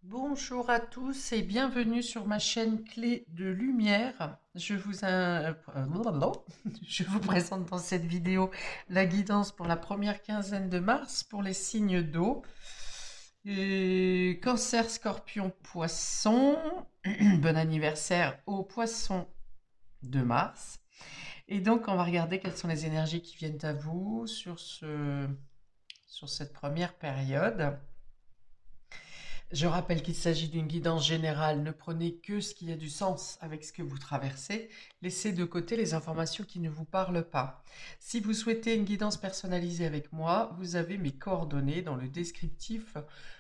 Bonjour à tous et bienvenue sur ma chaîne Clé de Lumière. Je vous présente dans cette vidéo la guidance pour la première quinzaine de mars pour les signes d'eau. Cancer, Scorpion, Poisson. Bon anniversaire aux Poissons de mars. Et donc on va regarder quelles sont les énergies qui viennent à vous sur cette première période. Je rappelle qu'il s'agit d'une guidance générale. Ne prenez que ce qui a du sens avec ce que vous traversez. Laissez de côté les informations qui ne vous parlent pas. Si vous souhaitez une guidance personnalisée avec moi, vous avez mes coordonnées dans le descriptif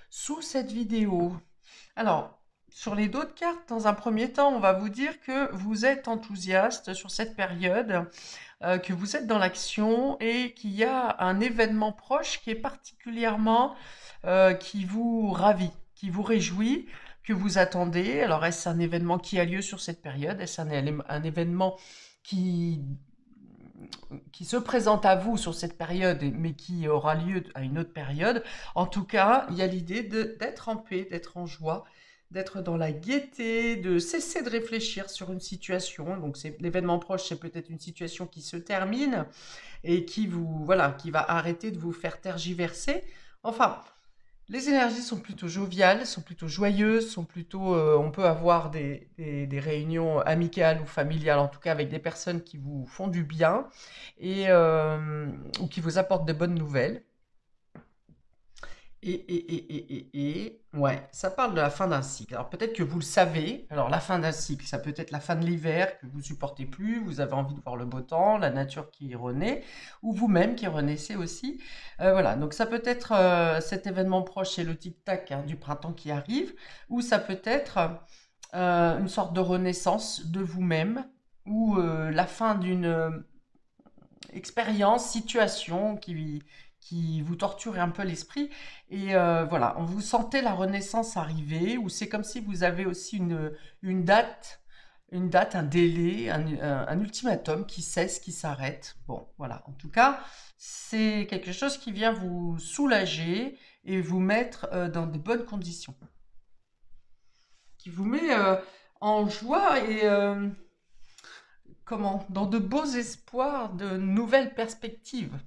sous cette vidéo. Alors, sur les dos de cartes, dans un premier temps, on va vous dire que vous êtes enthousiaste sur cette période, que vous êtes dans l'action et qu'il y a un événement proche qui est particulièrement qui vous ravit, qui vous réjouit, que vous attendez. Alors, est-ce un événement qui a lieu sur cette période? Est-ce un événement qui, qui se présente à vous sur cette période, mais qui aura lieu à une autre période? En tout cas, il y a l'idée d'être en paix, d'être en joie, d'être dans la gaieté, de cesser de réfléchir sur une situation. Donc, l'événement proche, c'est peut-être une situation qui se termine et qui vous, voilà, qui va arrêter de vous faire tergiverser. Enfin, les énergies sont plutôt joviales, sont plutôt joyeuses, sont plutôt, on peut avoir des réunions amicales ou familiales, en tout cas avec des personnes qui vous font du bien et ou qui vous apportent de bonnes nouvelles. Ouais, ça parle de la fin d'un cycle. Alors peut-être que vous le savez. Alors la fin d'un cycle, ça peut être la fin de l'hiver que vous supportez plus, vous avez envie de voir le beau temps, la nature qui renaît, ou vous-même qui renaissez aussi. Voilà, donc ça peut être cet événement proche, c'est le tic-tac hein, du printemps qui arrive, ou ça peut être une sorte de renaissance de vous-même, ou la fin d'une expérience, situation qui vous torture un peu l'esprit. Et voilà, vous sentez la renaissance arriver, ou c'est comme si vous avez aussi une date, un délai, un ultimatum qui cesse, qui s'arrête. Bon, voilà. En tout cas, c'est quelque chose qui vient vous soulager et vous mettre dans de bonnes conditions, qui vous met en joie et comment, dans de beaux espoirs, de nouvelles perspectives.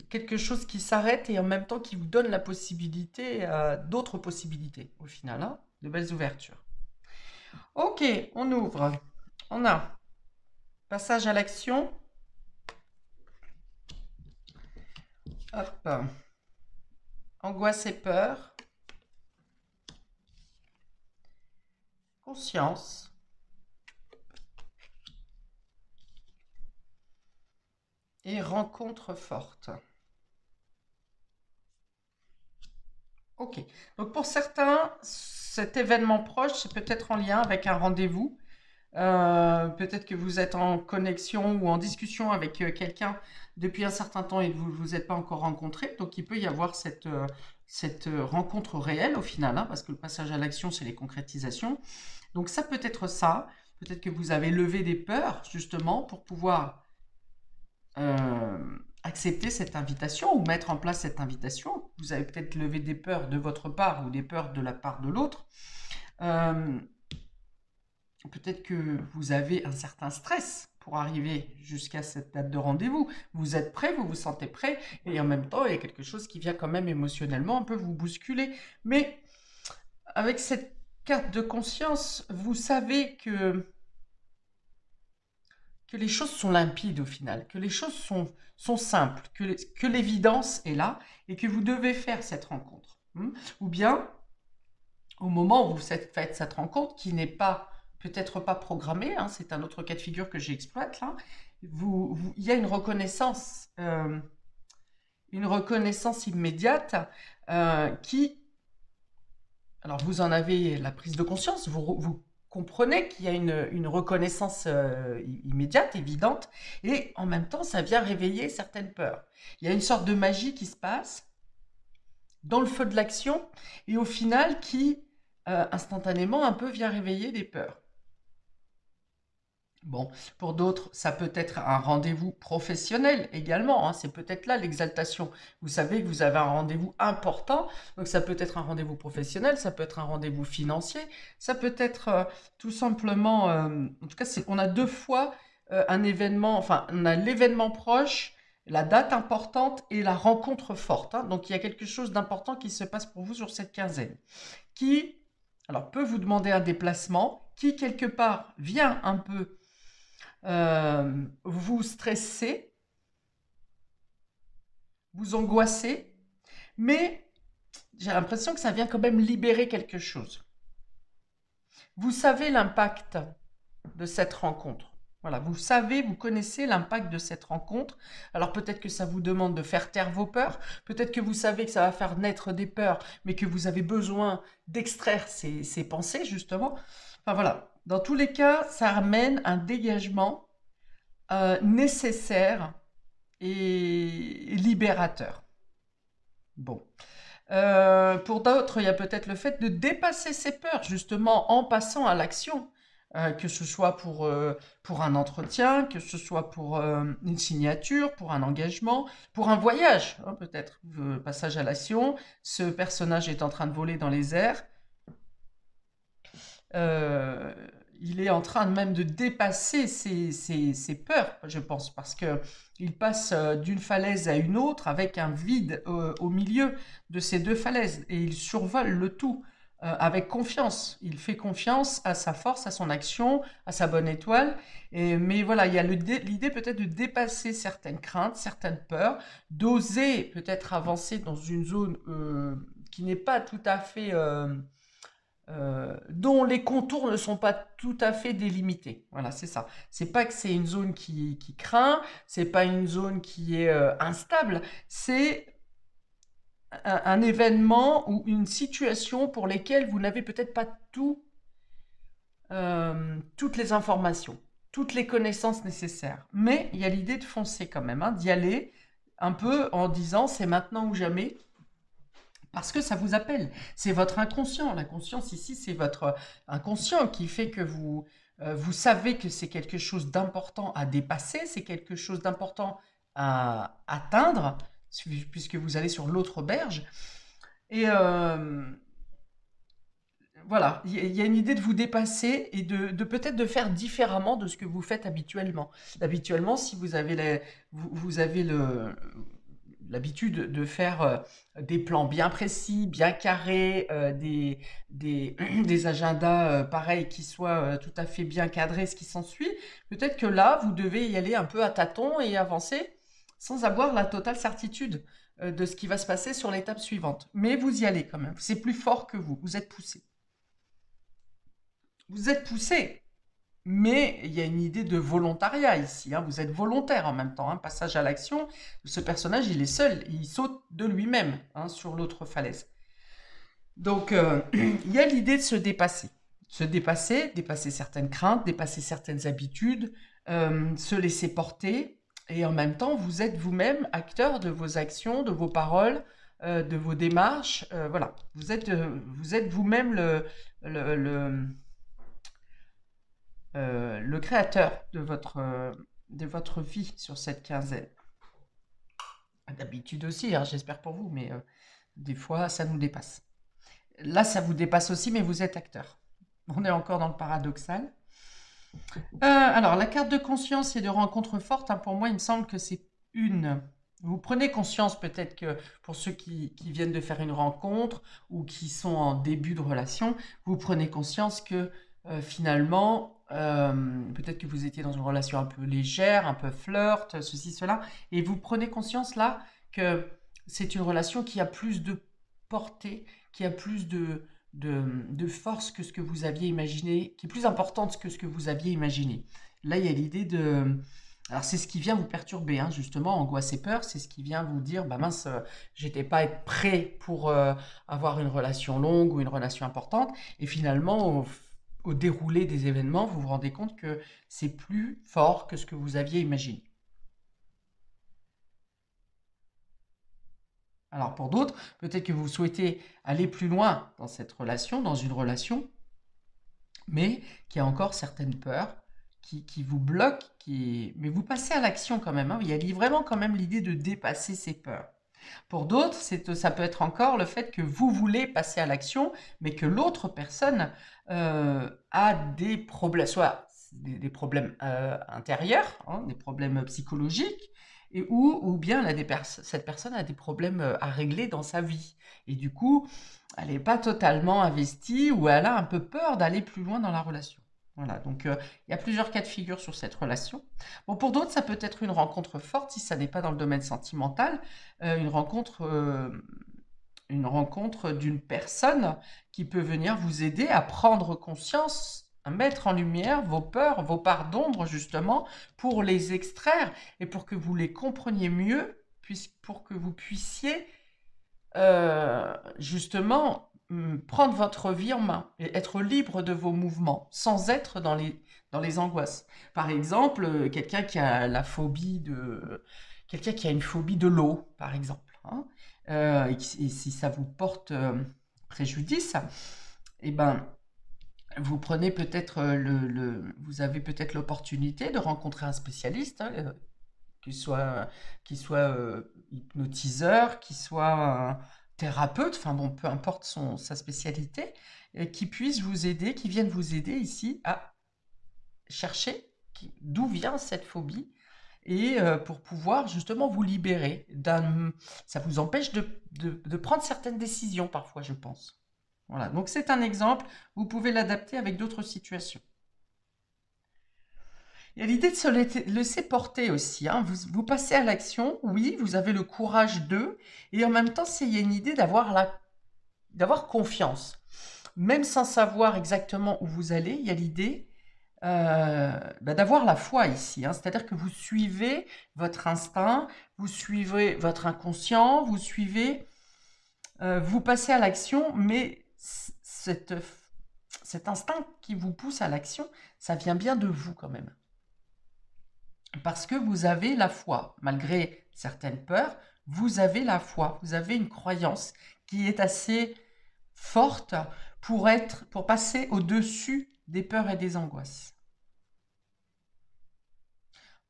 Quelque chose qui s'arrête et en même temps qui vous donne la possibilité, d'autres possibilités au final, hein, de belles ouvertures. Ok, on ouvre. On a passage à l'action. Hop. Angoisse et peur. Conscience. Et rencontre forte. Ok. Donc pour certains, cet événement proche, c'est peut-être en lien avec un rendez-vous. Peut-être que vous êtes en connexion ou en discussion avec quelqu'un depuis un certain temps et que vous ne vous êtes pas encore rencontré. Donc il peut y avoir cette rencontre réelle au final, hein, parce que le passage à l'action, c'est les concrétisations. Donc ça peut être ça. Peut-être que vous avez levé des peurs justement pour pouvoir accepter cette invitation ou mettre en place cette invitation. Vous avez peut-être levé des peurs de votre part ou des peurs de la part de l'autre. Euh, Peut-être que vous avez un certain stress pour arriver jusqu'à cette date de rendez-vous. Vous êtes prêt, vous vous sentez prêt, et en même temps, il y a quelque chose qui vient quand même émotionnellement un peu vous bousculer. Mais avec cette carte de conscience, vous savez que les choses sont limpides au final, que les choses sont simples, que l'évidence est là, et que vous devez faire cette rencontre. Ou bien, au moment où vous faites cette rencontre, qui n'est pas peut-être pas programmée, hein, c'est un autre cas de figure que j'exploite là, il y a une reconnaissance immédiate qui, alors vous en avez la prise de conscience, vous comprenez qu'il y a une reconnaissance immédiate, évidente, et en même temps ça vient réveiller certaines peurs. Il y a une sorte de magie qui se passe dans le feu de l'action et au final qui instantanément un peu vient réveiller des peurs. Bon, pour d'autres, ça peut être un rendez-vous professionnel également, hein. C'est peut-être là l'exaltation. Vous savez que vous avez un rendez-vous important, donc ça peut être un rendez-vous professionnel, ça peut être un rendez-vous financier, ça peut être tout simplement, en tout cas, on a deux fois un événement, enfin, on a l'événement proche, la date importante et la rencontre forte, hein. Donc il y a quelque chose d'important qui se passe pour vous sur cette quinzaine, qui, alors, peut vous demander un déplacement, qui quelque part vient un peu vous stressez, vous angoissez, mais j'ai l'impression que ça vient quand même libérer quelque chose. Vous savez l'impact de cette rencontre. Voilà, vous savez, vous connaissez l'impact de cette rencontre. Alors peut-être que ça vous demande de faire taire vos peurs, peut-être que vous savez que ça va faire naître des peurs, mais que vous avez besoin d'extraire ces pensées, justement. Enfin voilà, dans tous les cas, ça amène un dégagement nécessaire et libérateur. Bon. Pour d'autres, il y a peut-être le fait de dépasser ses peurs, justement, en passant à l'action. Que ce soit pour un entretien, que ce soit pour une signature, pour un engagement, pour un voyage, hein, peut-être. Passage à l'action, ce personnage est en train de voler dans les airs. Euh, il est en train même de dépasser ses peurs, je pense, parce que il passe d'une falaise à une autre avec un vide au milieu de ces deux falaises et il survole le tout avec confiance. Il fait confiance à sa force, à son action, à sa bonne étoile. Mais voilà, il y a l'idée peut-être de dépasser certaines craintes, certaines peurs, d'oser peut-être avancer dans une zone qui n'est pas tout à fait dont les contours ne sont pas tout à fait délimités. Voilà, c'est ça. C'est pas que c'est une zone qui craint, c'est pas une zone qui est instable, c'est un événement ou une situation pour lesquelles vous n'avez peut-être pas toutes les informations, toutes les connaissances nécessaires. Mais il y a l'idée de foncer quand même, hein, d'y aller un peu en disant c'est maintenant ou jamais. Parce que ça vous appelle. C'est votre inconscient. La conscience ici, c'est votre inconscient qui fait que vous savez que c'est quelque chose d'important à dépasser, c'est quelque chose d'important à atteindre, puisque vous allez sur l'autre berge. Et voilà, il y a une idée de vous dépasser et de peut-être de faire différemment de ce que vous faites habituellement. Habituellement, si vous avez, vous avez l'habitude de faire des plans bien précis, bien carrés, des agendas pareils qui soient tout à fait bien cadrés, ce qui s'ensuit, peut-être que là, vous devez y aller un peu à tâtons et avancer sans avoir la totale certitude de ce qui va se passer sur l'étape suivante. Mais vous y allez quand même. C'est plus fort que vous. Vous êtes poussé. Vous êtes poussé, mais il y a une idée de volontariat ici, hein. Vous êtes volontaire en même temps, hein. Passage à l'action. Ce personnage, il est seul. Il saute de lui-même, hein, sur l'autre falaise. Donc, il y a l'idée de se dépasser. Se dépasser, dépasser certaines craintes, dépasser certaines habitudes, se laisser porter. Et en même temps, vous êtes vous-même acteur de vos actions, de vos paroles, de vos démarches. Voilà, vous êtes vous-même le créateur de votre vie sur cette quinzaine. D'habitude aussi, hein, j'espère pour vous, mais des fois, ça nous dépasse. Là, ça vous dépasse aussi, mais vous êtes acteur. On est encore dans le paradoxal. Alors, la carte de conscience et de rencontre forte, hein, pour moi, il me semble que c'est une. Vous prenez conscience peut-être que pour ceux qui viennent de faire une rencontre ou qui sont en début de relation, vous prenez conscience que finalement, peut-être que vous étiez dans une relation un peu légère, un peu flirt, ceci, cela, et vous prenez conscience là que c'est une relation qui a plus de portée, qui a plus de force que ce que vous aviez imaginé, qui est plus importante que ce que vous aviez imaginé. Là, il y a l'idée de. Alors, c'est ce qui vient vous perturber, hein, justement, angoisse et peur, c'est ce qui vient vous dire, bah mince, j'étais pas prêt pour avoir une relation longue ou une relation importante. Et finalement, au déroulé des événements, vous vous rendez compte que c'est plus fort que ce que vous aviez imaginé. Alors pour d'autres, peut-être que vous souhaitez aller plus loin dans cette relation, dans une relation, mais qu'il y a encore certaines peurs qui vous bloque, mais vous passez à l'action quand même, hein. Il y a vraiment quand même l'idée de dépasser ses peurs. Pour d'autres, ça peut être encore le fait que vous voulez passer à l'action, mais que l'autre personne a des problèmes, soit des problèmes intérieurs, hein, des problèmes psychologiques, ou bien cette personne a des problèmes à régler dans sa vie. Et du coup, elle n'est pas totalement investie ou elle a un peu peur d'aller plus loin dans la relation. Voilà, donc il y a plusieurs cas de figure sur cette relation. Bon, pour d'autres, ça peut être une rencontre forte si ça n'est pas dans le domaine sentimental, une rencontre d'une personne qui peut venir vous aider à prendre conscience, à mettre en lumière vos peurs, vos parts d'ombre justement, pour les extraire et pour que vous les compreniez mieux, pour que vous puissiez justement prendre votre vie en main et être libre de vos mouvements sans être dans les angoisses. Par exemple, quelqu'un qui a une phobie de l'eau, par exemple, hein, et si ça vous porte préjudice, eh ben, vous prenez peut-être vous avez peut-être l'opportunité de rencontrer un spécialiste, hein, qui soit hypnotiseur, qui soit un thérapeute, enfin bon, peu importe sa spécialité, qui puisse vous aider, qui vienne vous aider ici à chercher d'où vient cette phobie et pour pouvoir justement vous libérer ça vous empêche de prendre certaines décisions parfois, je pense. Voilà, donc c'est un exemple, vous pouvez l'adapter avec d'autres situations. Il y a l'idée de se laisser porter aussi, hein. Vous passez à l'action, oui, vous avez le courage d'eux, et en même temps, il y a une idée d'avoir confiance. Même sans savoir exactement où vous allez, il y a l'idée d'avoir la foi ici, hein. C'est-à-dire que vous suivez votre instinct, vous suivez votre inconscient, vous passez à l'action, mais cet instinct qui vous pousse à l'action, ça vient bien de vous quand même. Parce que vous avez la foi, malgré certaines peurs, vous avez la foi, vous avez une croyance qui est assez forte pour passer au-dessus des peurs et des angoisses.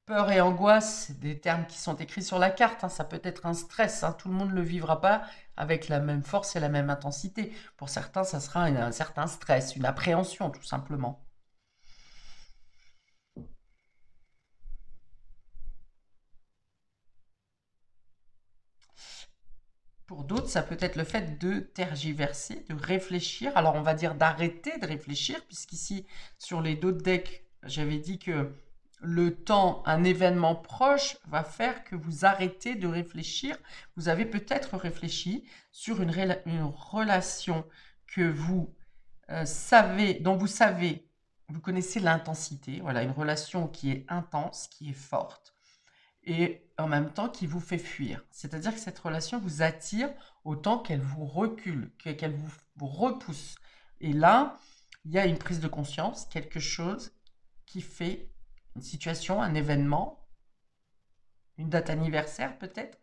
Peur et angoisse, c'est des termes qui sont écrits sur la carte, hein. Ça peut être un stress, hein. Tout le monde ne le vivra pas avec la même force et la même intensité. Pour certains, ça sera un certain stress, une appréhension tout simplement. Pour d'autres, ça peut être le fait de tergiverser, de réfléchir. Alors, on va dire d'arrêter de réfléchir, puisqu'ici, sur les dos de deck, j'avais dit que le temps, un événement proche, va faire que vous arrêtez de réfléchir. Vous avez peut-être réfléchi sur une relation que vous savez, dont vous connaissez l'intensité. Voilà, une relation qui est intense, qui est forte et en même temps qui vous fait fuir. C'est-à-dire que cette relation vous attire autant qu'elle vous recule, qu'elle vous repousse. Et là, il y a une prise de conscience, quelque chose qui fait une situation, un événement, une date anniversaire peut-être,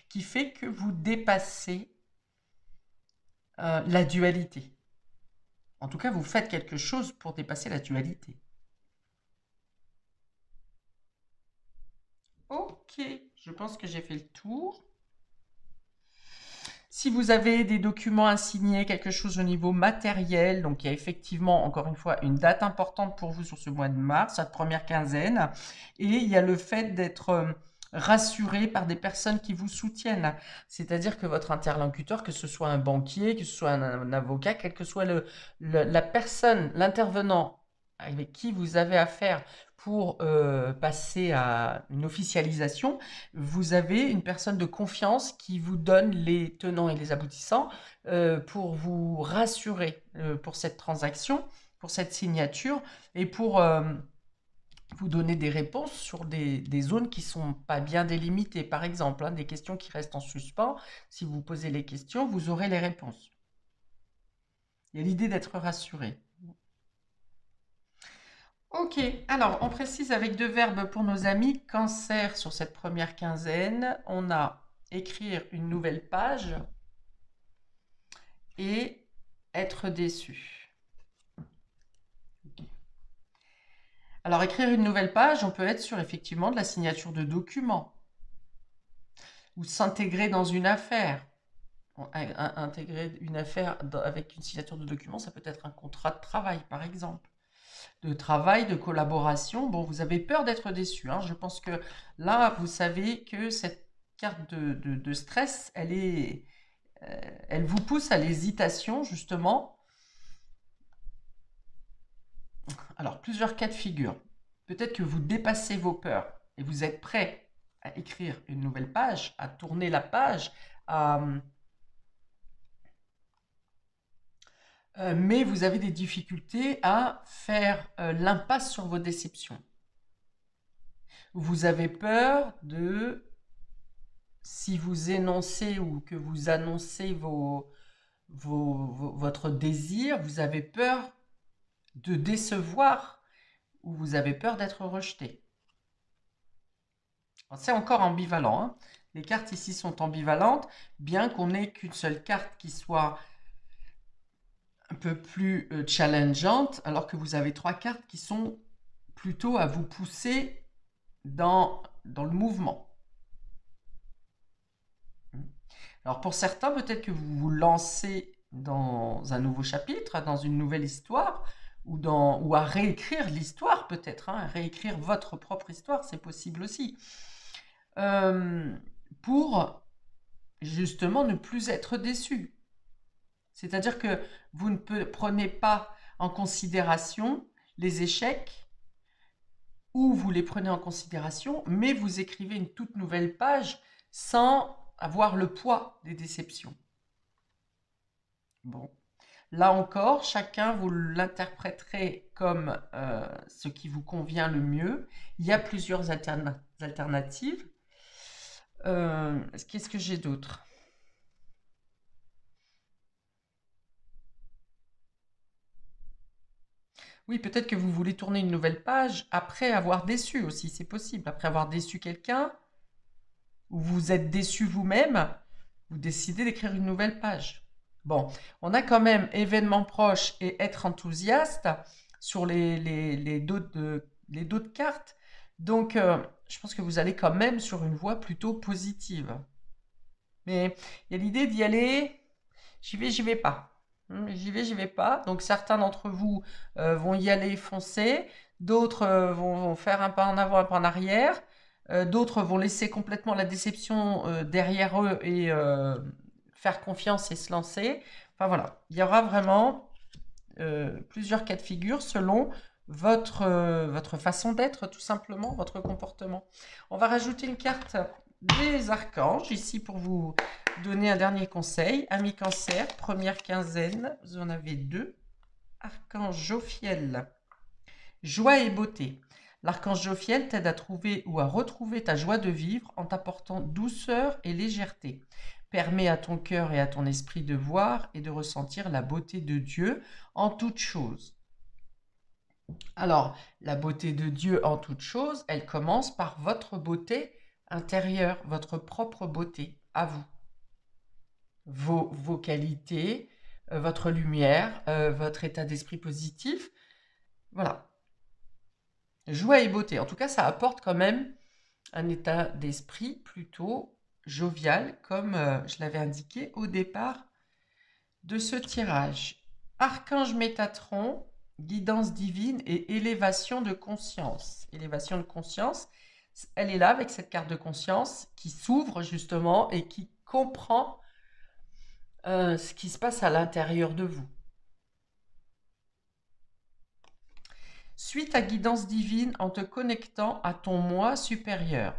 qui fait que vous dépassez la dualité. En tout cas, vous faites quelque chose pour dépasser la dualité. Ok, je pense que j'ai fait le tour. Si vous avez des documents à signer, quelque chose au niveau matériel, donc il y a effectivement, encore une fois, une date importante pour vous sur ce mois de mars, cette première quinzaine, et il y a le fait d'être rassuré par des personnes qui vous soutiennent. C'est-à-dire que votre interlocuteur, que ce soit un banquier, que ce soit un avocat, quelle que soit la personne, l'intervenant avec qui vous avez affaire pour passer à une officialisation, vous avez une personne de confiance qui vous donne les tenants et les aboutissants pour vous rassurer pour cette transaction, pour cette signature et pour vous donner des réponses sur des zones qui ne sont pas bien délimitées. Par exemple, hein, des questions qui restent en suspens. Si vous posez les questions, vous aurez les réponses. Il y a l'idée d'être rassuré. Ok, alors on précise avec deux verbes pour nos amis. Cancer sur cette première quinzaine, on a écrire une nouvelle page et être déçu. Okay. Alors, écrire une nouvelle page, on peut être sur effectivement de la signature de documents ou s'intégrer dans une affaire. Intégrer une affaire avec une signature de document, ça peut être un contrat de travail, par exemple. De travail, de collaboration. Bon, vous avez peur d'être déçu, hein. Je pense que là, vous savez que cette carte de stress, elle vous pousse à l'hésitation, justement. Alors, plusieurs cas de figure. Peut-être que vous dépassez vos peurs et vous êtes prêt à écrire une nouvelle page, à tourner la page, mais vous avez des difficultés à faire l'impasse sur vos déceptions. Vous avez peur de, si vous énoncez ou que vous annoncez votre désir, vous avez peur de décevoir ou vous avez peur d'être rejeté. C'est encore ambivalent, hein. Les cartes ici sont ambivalentes, bien qu'on n'ait qu'une seule carte qui soit un peu plus challengeante, alors que vous avez 3 cartes qui sont plutôt à vous pousser dans le mouvement. Alors pour certains, peut-être que vous vous lancez dans un nouveau chapitre, dans une nouvelle histoire, ou à réécrire l'histoire peut-être, hein, à réécrire votre propre histoire, c'est possible aussi. Pour justement ne plus être déçu. C'est-à-dire que vous ne prenez pas en considération les échecs, ou vous les prenez en considération, mais vous écrivez une toute nouvelle page sans avoir le poids des déceptions. Bon, là encore, chacun vous l'interpréterez comme ce qui vous convient le mieux. Il y a plusieurs alternatives. Qu'est-ce que j'ai d'autre ? Oui, peut-être que vous voulez tourner une nouvelle page après avoir déçu aussi, c'est possible. Après avoir déçu quelqu'un, ou vous êtes déçu vous-même, vous décidez d'écrire une nouvelle page. Bon, on a quand même événements proches et être enthousiaste sur les dos de cartes. Donc, je pense que vous allez quand même sur une voie plutôt positive. Mais il y a l'idée d'y aller, j'y vais pas. J'y vais pas. Donc certains d'entre vous vont y aller foncer, d'autres vont faire un pas en avant, un pas en arrière, d'autres vont laisser complètement la déception derrière eux et faire confiance et se lancer. Enfin voilà, il y aura vraiment plusieurs cas de figure selon votre façon d'être, tout simplement, votre comportement. On va rajouter une carte des archanges ici pour vous donner un dernier conseil. Amis Cancer, première quinzaine, vous en avez 2. Archange Jophiel, joie et beauté. L'archange Jophiel t'aide à trouver ou à retrouver ta joie de vivre en t'apportant douceur et légèreté. Permet à ton cœur et à ton esprit de voir et de ressentir la beauté de Dieu en toutes choses. Alors, la beauté de Dieu en toutes choses, elle commence par votre beauté intérieure, votre propre beauté à vous. Vos qualités, votre lumière, votre état d'esprit positif. Voilà. Joie et beauté. En tout cas, ça apporte quand même un état d'esprit plutôt jovial, comme je l'avais indiqué au départ de ce tirage. Archange Métatron, guidance divine et élévation de conscience. Élévation de conscience, elle est là avec cette carte de conscience qui s'ouvre justement et qui comprend ce qui se passe à l'intérieur de vous. Suis ta guidance divine en te connectant à ton moi supérieur.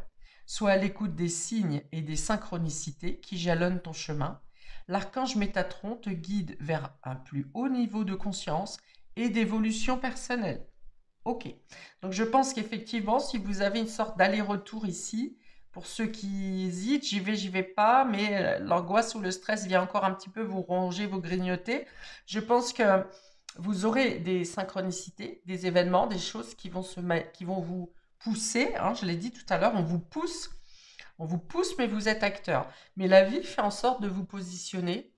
Sois à l'écoute des signes et des synchronicités qui jalonnent ton chemin. L'archange Métatron te guide vers un plus haut niveau de conscience et d'évolution personnelle. Ok, donc je pense qu'effectivement, si vous avez une sorte d'aller-retour ici, pour ceux qui hésitent, j'y vais pas, mais l'angoisse ou le stress vient encore un petit peu vous ronger, vous grignoter, je pense que vous aurez des synchronicités, des événements, des choses qui vont vous pousser, hein, je l'ai dit tout à l'heure, on vous pousse, mais vous êtes acteur. Mais la vie fait en sorte de vous positionner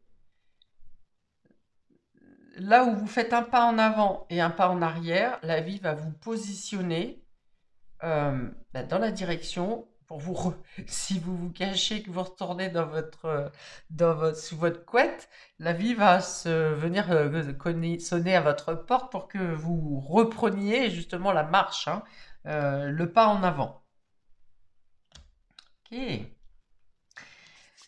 là où vous faites un pas en avant et un pas en arrière, la vie va vous positionner dans la direction pour si vous vous cachez, que vous retournez sous votre couette, la vie va venir sonner à votre porte pour que vous repreniez justement la marche, hein, le pas en avant. Ok.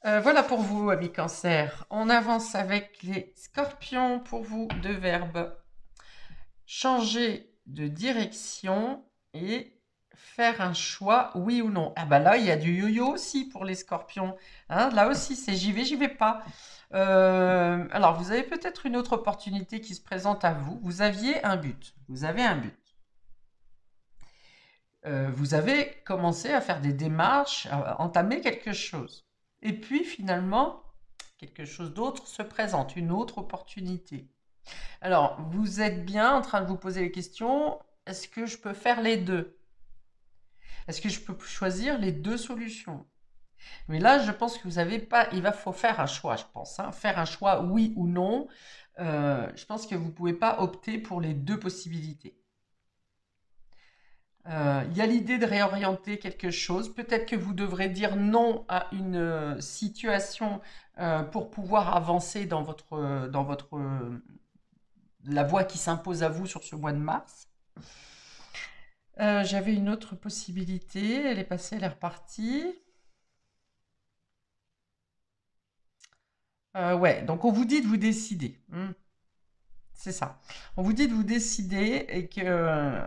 Voilà pour vous, amis Cancer. On avance avec les Scorpions pour vous, deux verbes. Changer de direction et faire un choix, oui ou non. Ah bah là, il y a du yo-yo aussi pour les Scorpions. Hein, là aussi, c'est j'y vais pas. Alors, vous avez peut-être une autre opportunité qui se présente à vous. Vous aviez un but. Vous avez un but. Vous avez commencé à faire des démarches, à entamer quelque chose. Et puis finalement, quelque chose d'autre se présente, une autre opportunité. Alors, vous êtes bien en train de vous poser les questions, est-ce que je peux faire les deux? Est-ce que je peux choisir les deux solutions? Mais là, je pense que vous avez pas, faut faire un choix, je pense, hein. Faire un choix, oui ou non. Je pense que vous ne pouvez pas opter pour les deux possibilités. Il y a l'idée de réorienter quelque chose. Peut-être que vous devrez dire non à une situation pour pouvoir avancer dans la voie qui s'impose à vous sur ce mois de mars. J'avais une autre possibilité. Elle est passée, elle est repartie. Ouais, donc on vous dit de vous décider. C'est ça. On vous dit de vous décider et que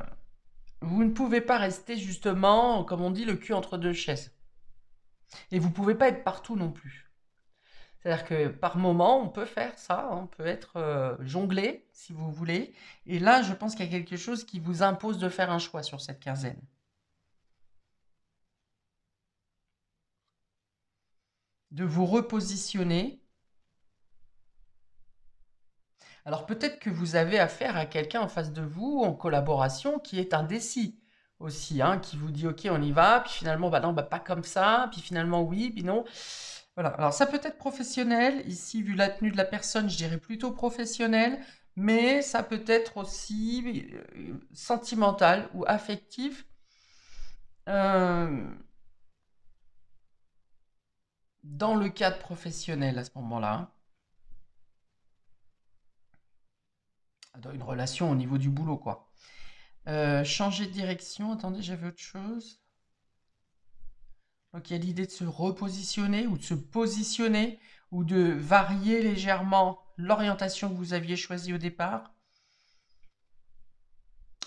vous ne pouvez pas rester justement, comme on dit, le cul entre deux chaises. Et vous ne pouvez pas être partout non plus. C'est-à-dire que par moment, on peut faire ça, on peut être jonglé, si vous voulez. Et là, je pense qu'il y a quelque chose qui vous impose de faire un choix sur cette quinzaine. De vous repositionner. Alors peut-être que vous avez affaire à quelqu'un en face de vous, en collaboration, qui est indécis aussi, hein, qui vous dit ok on y va, puis finalement bah non, bah pas comme ça, puis finalement oui, puis non. Voilà, alors ça peut être professionnel, ici vu la tenue de la personne, je dirais plutôt professionnel, mais ça peut être aussi sentimental ou affectif. euh, dans le cadre professionnel à ce moment-là, hein, dans une relation au niveau du boulot, quoi. Changer de direction, attendez, j'avais autre chose. Donc il y a l'idée de se repositionner ou de se positionner ou de varier légèrement l'orientation que vous aviez choisie au départ.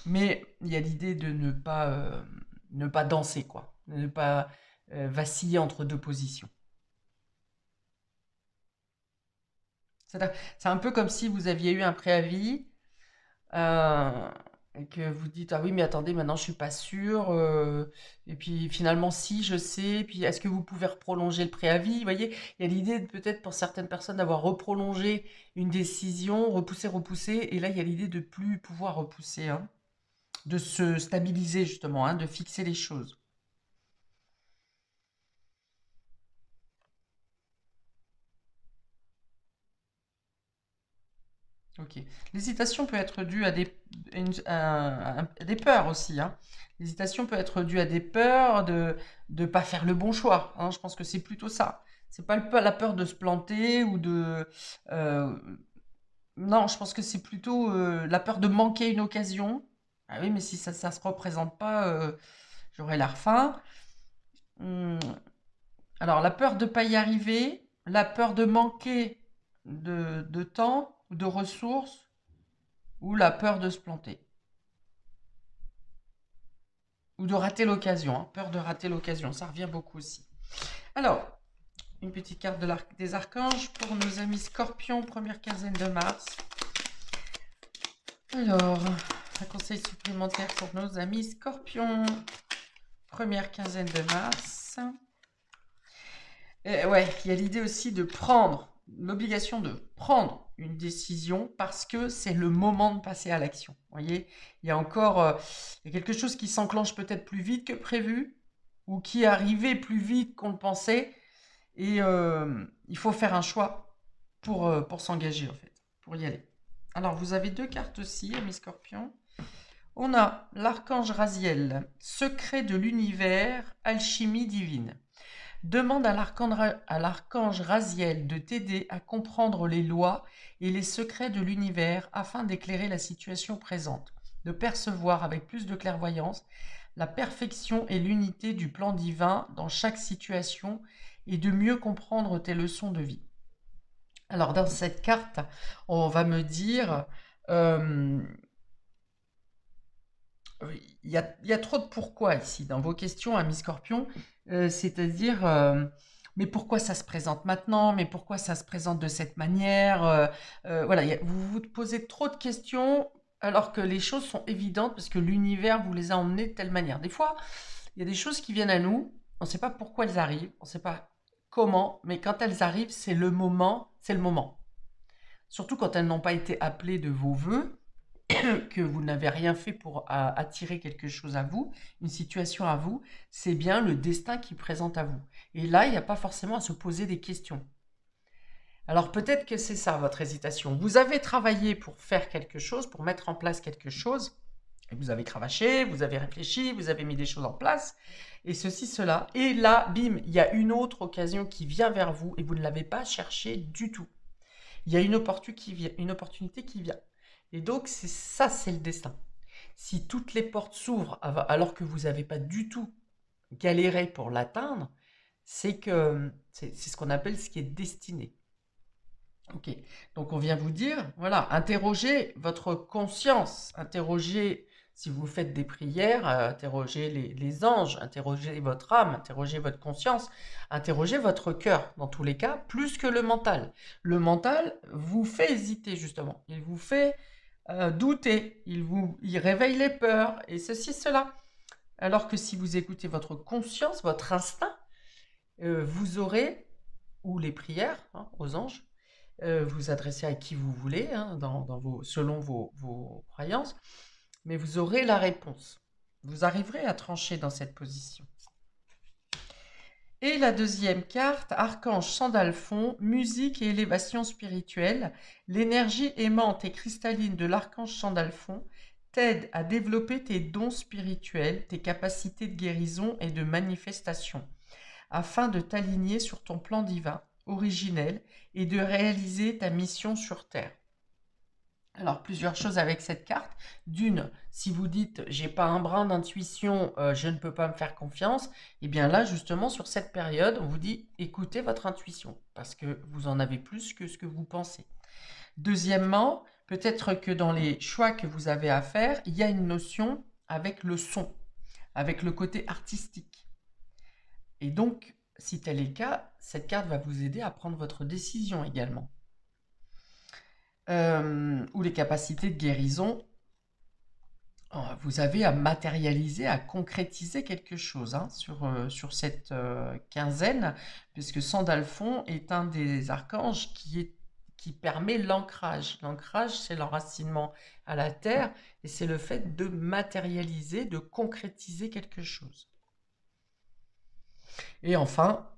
Mais il y a l'idée de ne pas danser, quoi. De ne pas vaciller entre deux positions. C'est un peu comme si vous aviez eu un préavis et que vous dites ah oui mais attendez maintenant je suis pas sûr et puis finalement si je sais puis est-ce que vous pouvez prolonger le préavis, vous voyez, il y a l'idée peut-être pour certaines personnes d'avoir reprolongé une décision, repousser et là il y a l'idée de plus pouvoir repousser, hein, de se stabiliser justement, hein, de fixer les choses. Ok. L'hésitation peut être due à à des peurs aussi, hein. L'hésitation peut être due à des peurs de ne pas faire le bon choix, hein. Je pense que c'est plutôt ça. C'est pas la peur de se planter ou de... euh, non, je pense que c'est plutôt la peur de manquer une occasion. Ah oui, mais si ça ne se représente pas, j'aurais l'air fin. Hum, Alors, la peur de ne pas y arriver, la peur de manquer de temps ou de ressources, ou la peur de se planter. Ou de rater l'occasion, hein. Peur de rater l'occasion, ça revient beaucoup aussi. Alors, une petite carte des archanges pour nos amis scorpions, première quinzaine de mars. Alors, un conseil supplémentaire pour nos amis scorpions, première quinzaine de mars. Ouais, il y a l'idée aussi de prendre, l'obligation de prendre une décision parce que c'est le moment de passer à l'action. Vous voyez, il y a encore il y a quelque chose qui s'enclenche peut-être plus vite que prévu ou qui est arrivé plus vite qu'on le pensait et il faut faire un choix pour s'engager en fait, pour y aller. Alors, vous avez 2 cartes aussi, amis scorpions. On a l'archange Raziel, secret de l'univers, alchimie divine. Demande à l'archange Raziel de t'aider à comprendre les lois et les secrets de l'univers afin d'éclairer la situation présente, de percevoir avec plus de clairvoyance la perfection et l'unité du plan divin dans chaque situation et de mieux comprendre tes leçons de vie. Alors dans cette carte, on va me dire, il y a trop de pourquoi ici dans vos questions, amis scorpions, c'est-à-dire, mais pourquoi ça se présente maintenant? Mais pourquoi ça se présente de cette manière? Voilà, vous vous posez trop de questions alors que les choses sont évidentes parce que l'univers vous les a emmenées de telle manière. Des fois, il y a des choses qui viennent à nous, on ne sait pas pourquoi elles arrivent, on ne sait pas comment, mais quand elles arrivent, c'est le moment, c'est le moment. Surtout quand elles n'ont pas été appelées de vos voeux, que vous n'avez rien fait pour attirer quelque chose à vous, une situation à vous, c'est bien le destin qui présente à vous. Et là, il n'y a pas forcément à se poser des questions. Alors peut-être que c'est ça votre hésitation. Vous avez travaillé pour faire quelque chose, pour mettre en place quelque chose, et vous avez cravaché, vous avez réfléchi, vous avez mis des choses en place, et ceci, cela. Et là, bim, il y a une autre occasion qui vient vers vous, et vous ne l'avez pas cherché du tout. Il y a une opportunité qui vient. Et donc, c'est ça, c'est le destin. Si toutes les portes s'ouvrent alors que vous n'avez pas du tout galéré pour l'atteindre, c'est que c'est ce qu'on appelle ce qui est destiné. Ok, donc on vient vous dire, voilà, interrogez votre conscience, interrogez, si vous faites des prières, interrogez les anges, interrogez votre âme, interrogez votre conscience, interrogez votre cœur, dans tous les cas, plus que le mental. Le mental vous fait hésiter, justement, il vous fait douter, il réveille les peurs, et ceci, cela. Alors que si vous écoutez votre conscience, votre instinct, vous aurez, ou les prières aux anges, vous adresser à qui vous voulez, selon vos croyances, mais vous aurez la réponse. Vous arriverez à trancher dans cette position. Et la deuxième carte, Archange Sandalphon, musique et élévation spirituelle. L'énergie aimante et cristalline de l'Archange Sandalphon t'aide à développer tes dons spirituels, tes capacités de guérison et de manifestation, afin de t'aligner sur ton plan divin, originel, et de réaliser ta mission sur Terre. Alors, plusieurs choses avec cette carte. D'une, si vous dites « j'ai pas un brin d'intuition, je ne peux pas me faire confiance », eh bien là, justement, sur cette période, on vous dit « écoutez votre intuition » parce que vous en avez plus que ce que vous pensez. Deuxièmement, peut-être que dans les choix que vous avez à faire, il y a une notion avec le son, avec le côté artistique. Et donc, si tel est le cas, cette carte va vous aider à prendre votre décision également. Ou les capacités de guérison, vous avez à matérialiser, à concrétiser quelque chose sur cette quinzaine, puisque Sandalphon est un des archanges qui permet l'ancrage. L'ancrage, c'est l'enracinement à la terre, et c'est le fait de matérialiser, de concrétiser quelque chose. Et enfin,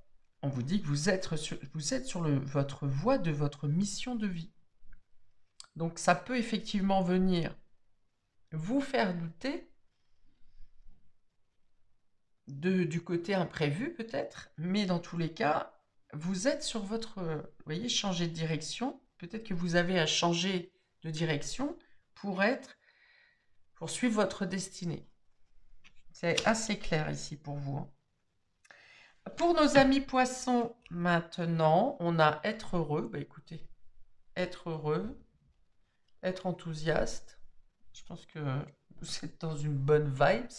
on vous dit que vous êtes sur votre voie de votre mission de vie. Donc ça peut effectivement venir vous faire douter du côté imprévu peut-être, mais dans tous les cas, vous êtes sur votre, vous voyez, changer de direction. Peut-être que vous avez à changer de direction pour suivre votre destinée. C'est assez clair ici pour vous. Pour nos amis poissons, maintenant, on a être heureux. Bah écoutez, être heureux, être enthousiaste. Je pense que vous êtes dans une bonne vibe.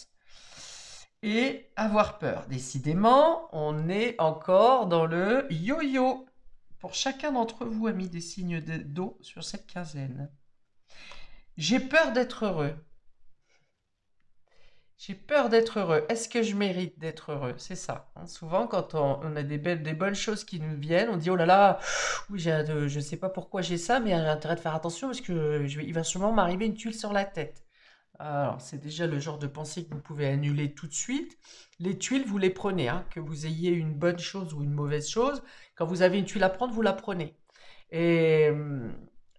Et avoir peur. Décidément, on est encore dans le yo-yo. Pour chacun d'entre vous, amis des signes d'eau sur cette quinzaine. J'ai peur d'être heureux. J'ai peur d'être heureux. Est-ce que je mérite d'être heureux? C'est ça. Souvent, quand on a des bonnes choses qui nous viennent, on dit oh là là, oui, je ne sais pas pourquoi j'ai ça, mais j'ai intérêt de faire attention parce que il va sûrement m'arriver une tuile sur la tête. Alors, c'est déjà le genre de pensée que vous pouvez annuler tout de suite. Les tuiles, vous les prenez, que vous ayez une bonne chose ou une mauvaise chose. Quand vous avez une tuile à prendre, vous la prenez. Et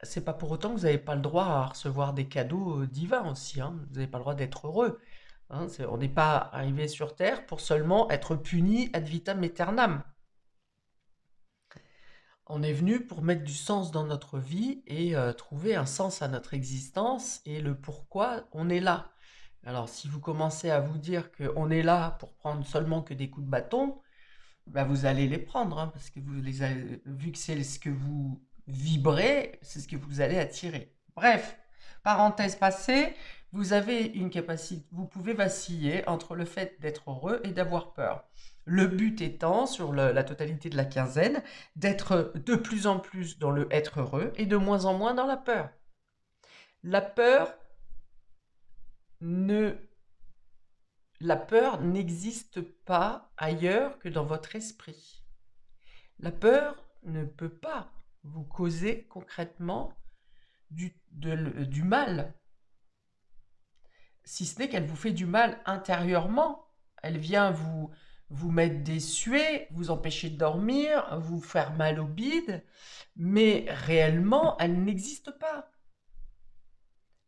c'est pas pour autant que vous n'avez pas le droit à recevoir des cadeaux divins aussi, hein. Vous n'avez pas le droit d'être heureux. Hein. On n'est pas arrivé sur Terre pour seulement être puni ad vitam aeternam. On est venu pour mettre du sens dans notre vie et trouver un sens à notre existence et le pourquoi on est là. Alors, si vous commencez à vous dire qu'on est là pour prendre seulement que des coups de bâton, bah, vous allez les prendre, hein, parce que vous les avez, vu que c'est ce que vous vibrez, c'est ce que vous allez attirer. Bref, parenthèse passée, vous avez une capacité, vous pouvez vaciller entre le fait d'être heureux et d'avoir peur. Le but étant, sur la totalité de la quinzaine, d'être de plus en plus dans le être heureux et de moins en moins dans la peur. La peur n'existe pas ailleurs que dans votre esprit. La peur ne peut pas vous causer concrètement du mal, si ce n'est qu'elle vous fait du mal intérieurement. Elle vient vous mettre des suées, vous empêcher de dormir, vous faire mal au bide, mais réellement, elle n'existe pas.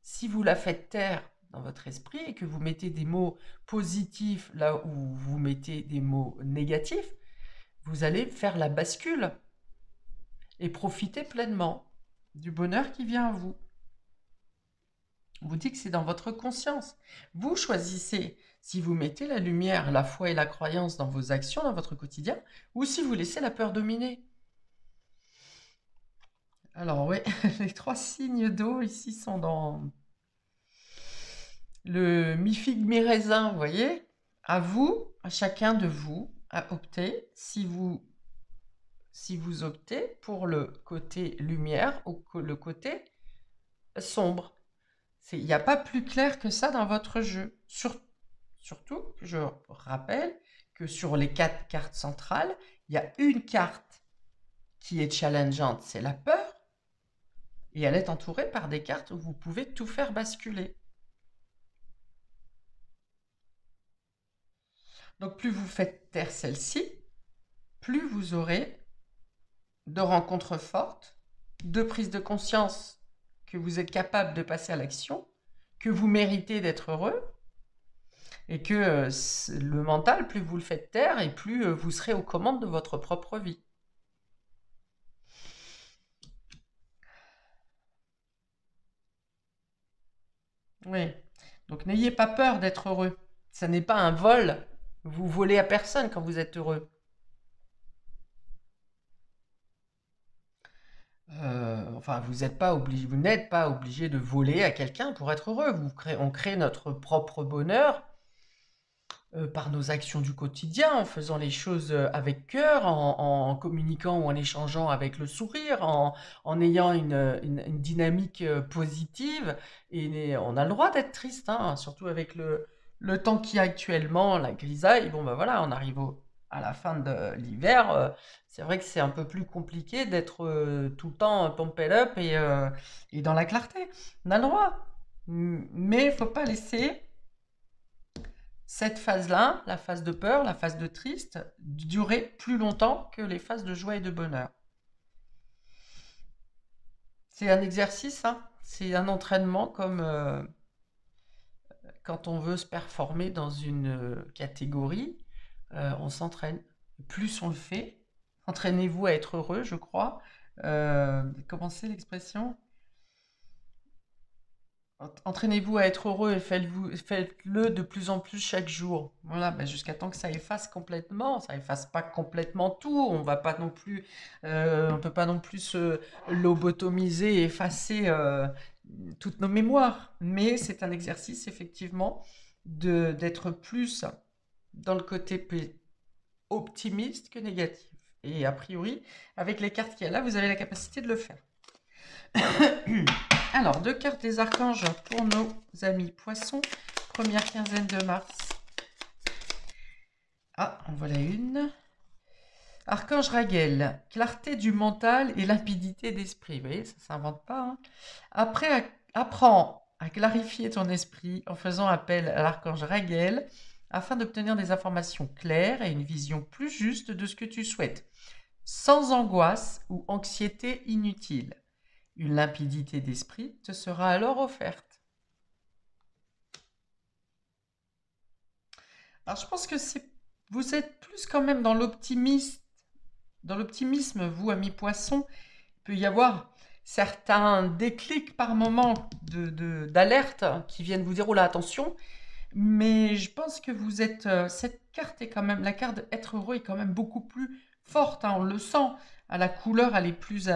Si vous la faites taire dans votre esprit et que vous mettez des mots positifs là où vous mettez des mots négatifs, vous allez faire la bascule et profiter pleinement du bonheur qui vient à vous. Vous dites que c'est dans votre conscience. Vous choisissez si vous mettez la lumière, la foi et la croyance dans vos actions, dans votre quotidien, ou si vous laissez la peur dominer. Alors oui, les 3 signes d'eau ici sont dans le mi-figue, mi-raisin, vous voyez. À vous, à chacun de vous, à opter si vous optez pour le côté lumière ou le côté sombre. Il n'y a pas plus clair que ça dans votre jeu. Surtout, je rappelle que sur les 4 cartes centrales, il y a une carte qui est challengeante, c'est la peur. Et elle est entourée par des cartes où vous pouvez tout faire basculer. Donc plus vous faites taire celle-ci, plus vous aurez de rencontres fortes, de prises de conscience que vous êtes capable de passer à l'action, que vous méritez d'être heureux, et que le mental, plus vous le faites taire, et plus vous serez aux commandes de votre propre vie. Oui, donc n'ayez pas peur d'être heureux. Ça n'est pas un vol. Vous volez à personne quand vous êtes heureux. Enfin, vous n'êtes pas obligé de voler à quelqu'un pour être heureux. On crée notre propre bonheur par nos actions du quotidien, en faisant les choses avec cœur, en communiquant ou en échangeant avec le sourire, en ayant une dynamique positive. Et on a le droit d'être triste, hein, surtout avec le temps qu'il y a actuellement, la grisaille. Bon, ben voilà, on arrive à la fin de l'hiver. C'est vrai que c'est un peu plus compliqué d'être tout le temps pumped up et dans la clarté. On a le droit. Mais il ne faut pas laisser cette phase-là, la phase de peur, la phase de triste, durer plus longtemps que les phases de joie et de bonheur. C'est un exercice, hein, c'est un entraînement comme quand on veut se performer dans une catégorie, on s'entraîne. Plus on le fait, entraînez-vous à être heureux, je crois. Comment c'est l'expression? Entraînez-vous à être heureux et faites-le de plus en plus chaque jour. Voilà, jusqu'à temps que ça efface complètement. Ça efface pas complètement tout. On va pas non plus, on peut pas non plus se lobotomiser et effacer toutes nos mémoires. Mais c'est un exercice effectivement d'être plus dans le côté optimiste que négatif. Et a priori, avec les cartes qu'il y a là, vous avez la capacité de le faire. Alors, 2 cartes des archanges pour nos amis poissons. Première quinzaine de mars. Ah, en voilà une. Archange Raguel, clarté du mental et limpidité d'esprit. Vous voyez, ça ne s'invente pas. Hein. Apprends à clarifier ton esprit en faisant appel à l'archange Raguel afin d'obtenir des informations claires et une vision plus juste de ce que tu souhaites, sans angoisse ou anxiété inutile. Une limpidité d'esprit te sera alors offerte. Alors, je pense que vous êtes plus quand même dans l'optimisme, vous, amis poissons. Il peut y avoir certains déclics par moment d'alerte qui viennent vous dire, oh là, attention. Mais je pense que vous êtes. Cette carte est quand même. La carte être heureux est quand même beaucoup plus forte, hein, on le sent. La couleur, elle est plus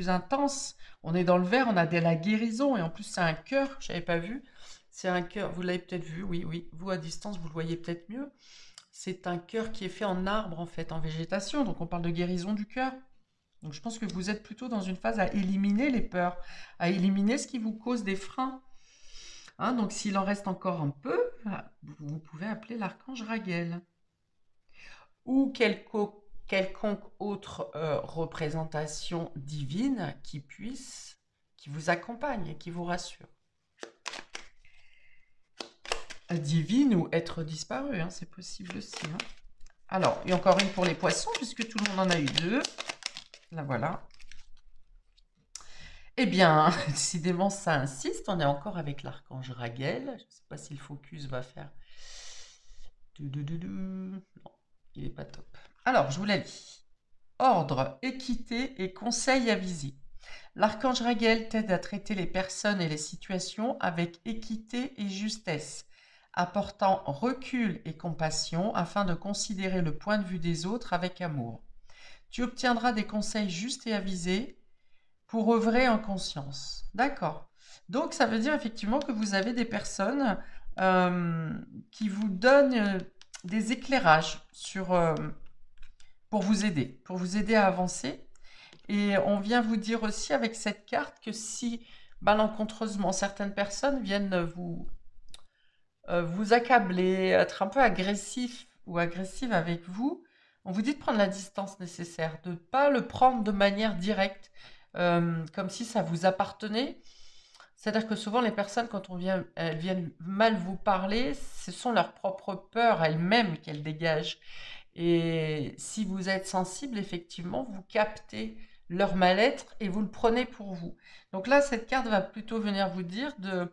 intense. On est dans le vert, on a de la guérison. Et en plus, c'est un cœur, je n'avais pas vu. C'est un cœur, vous l'avez peut-être vu, oui, oui. Vous, à distance, vous le voyez peut-être mieux. C'est un cœur qui est fait en arbre, en fait, en végétation. Donc, on parle de guérison du cœur. Donc, je pense que vous êtes plutôt dans une phase à éliminer les peurs, à éliminer ce qui vous cause des freins. Hein, donc, s'il en reste encore un peu, vous pouvez appeler l'archange Raguel. Ou quelconque autre représentation divine qui vous accompagne et qui vous rassure. Divine ou être disparu, hein, c'est possible aussi. Hein. Alors, et encore une pour les poissons, puisque tout le monde en a eu deux. Là, voilà. Eh bien, décidément, ça insiste. On est encore avec l'archange Raguel. Je ne sais pas si le focus va faire... Non, il n'est pas top. Alors, je vous la lis. Ordre, équité et conseil avisé. L'archange Raguel t'aide à traiter les personnes et les situations avec équité et justesse, apportant recul et compassion afin de considérer le point de vue des autres avec amour. Tu obtiendras des conseils justes et avisés pour œuvrer en conscience. D'accord. Donc, ça veut dire effectivement que vous avez des personnes qui vous donnent des éclairages pour vous aider à avancer. Et on vient vous dire aussi avec cette carte que si malencontreusement certaines personnes viennent vous accabler, être un peu agressif ou agressive avec vous, on vous dit de prendre la distance nécessaire, de ne pas le prendre de manière directe, comme si ça vous appartenait. C'est-à-dire que souvent les personnes, quand elles viennent mal vous parler, ce sont leurs propres peurs elles-mêmes qu'elles dégagent. Et si vous êtes sensible, effectivement, vous captez leur mal-être et vous le prenez pour vous. Donc là, cette carte va plutôt venir vous dire de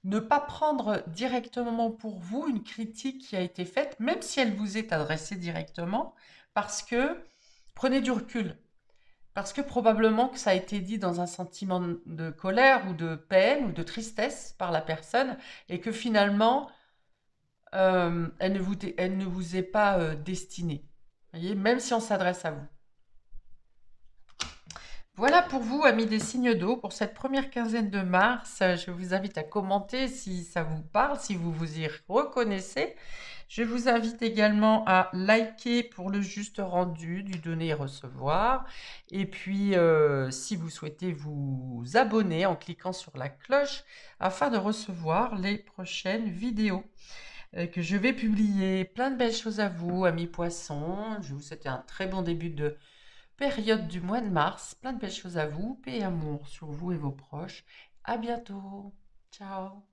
ne pas prendre directement pour vous une critique qui a été faite, même si elle vous est adressée directement, parce que prenez du recul. Parce que probablement que ça a été dit dans un sentiment de colère ou de peine ou de tristesse par la personne et que finalement, elle ne vous est pas destinée. Voyez, même si on s'adresse à vous. Voilà pour vous, amis des signes d'eau, pour cette première quinzaine de mars. Je vous invite à commenter si ça vous parle, si vous vous y reconnaissez. Je vous invite également à liker pour le juste rendu du donner et recevoir. Et puis, si vous souhaitez vous abonner en cliquant sur la cloche afin de recevoir les prochaines vidéos que je vais publier. Plein de belles choses à vous, amis poissons. Je vous souhaite un très bon début de période du mois de mars. Plein de belles choses à vous. Paix et amour sur vous et vos proches. À bientôt. Ciao.